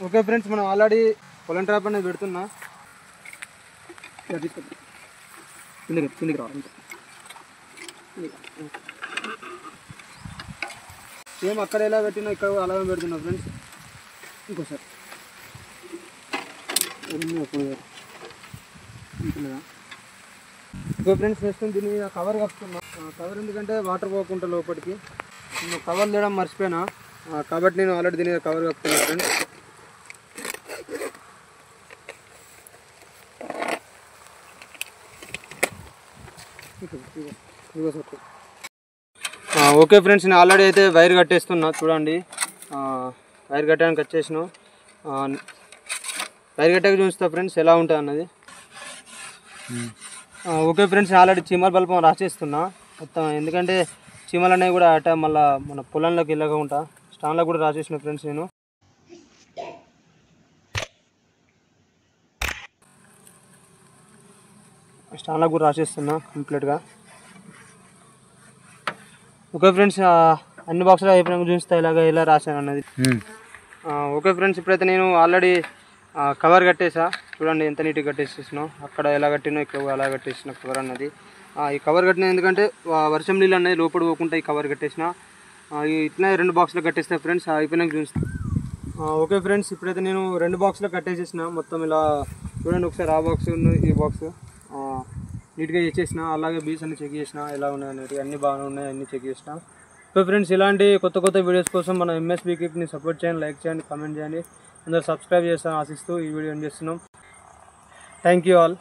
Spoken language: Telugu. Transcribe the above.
ఓకే ఫ్రెండ్స్, మనం ఆల్రెడీ పొలం ట్రాప్ అనేది పెడుతున్నా. కిందికి రావాలి. సేమ్ అక్కడ ఎలా పెట్టినా ఇక్కడ అలాగే పెడుతున్నా ఫ్రెండ్స్. ఇంకోసారి ఓకే ఫ్రెండ్స్, నెక్స్ట్ దీన్ని కవర్ కప్పుతున్నా. కవర్ ఎందుకంటే వాటర్ పోకుండా లోపలికి. నేను కవర్ లేయడం మర్చిపోయినా కాబట్టి నేను ఆల్రెడీ దీని కవర్ కప్పుతున్నా ఫ్రెండ్స్. ఓకే ఫ్రెండ్స్, నేను ఆల్రెడీ అయితే వైర్ కట్టేస్తున్నా. చూడండి, వైర్ కట్టడానికి వచ్చేసిన. వైర్ కట్టాక చూస్తా ఫ్రెండ్స్ ఎలా ఉంటుంది అన్నది. ఓకే ఫ్రెండ్స్, ఆల్రెడీ చీమల బల్బం రాసేస్తున్నా మొత్తం. ఎందుకంటే చీమలు అనేవి కూడా అట మళ్ళీ మన పొలంలోకి వెళ్ళకుండా స్టాండ్లో కూడా రాసేసిన ఫ్రెండ్స్. నేను స్టాండ్లో కూడా రాసేస్తున్నా కంప్లీట్గా. ఓకే ఫ్రెండ్స్, అన్ని బాక్సులు అయిపోయినాక చూపిస్తా ఇలాగ ఎలా రాశాను అన్నది. ఓకే ఫ్రెండ్స్, ఇప్పుడైతే నేను ఆల్రెడీ కవర్ కట్టేసా. చూడండి ఎంత నీట్గా కట్టేసేసినావు. అక్కడ ఎలా కట్టినో ఇక్కడ అలా కట్టేసిన కవర్ అన్నది. ఈ కవర్ కట్టిన ఎందుకంటే వర్షం నీళ్ళు అనేది లోపల పోకుండా ఈ కవర్ కట్టేసిన. ఇట్లా 2 బాక్సులు కట్టేస్తాయి ఫ్రెండ్స్. అయిపోయినాక చూస్తాను. ఓకే ఫ్రెండ్స్, ఇప్పుడైతే నేను 2 బాక్సులు కట్టేసేసిన మొత్తం. ఇలా చూడండి ఒకసారి, ఆ బాక్స్ ఈ బాక్స్ నీట్గా చేసేసిన. అలాగే బీస్ అన్ని చెక్ చేసిన ఎలా ఉన్నాయి అనేది. అన్నీ బాగానే ఉన్నాయి, అన్నీ చెక్ చేసిన. సో ఫ్రెండ్స్, ఇలాంటి కొత్త వీడియోస్ కోసం మన ఎంఎస్ బీకీప్ని సపోర్ట్ చేయండి, లైక్ చేయండి, కామెంట్ చేయండి. అందరూ సబ్స్క్రైబ్ చేస్తాను ఆశిస్తూ ఈ వీడియో చేస్తున్నాం. Thank you all.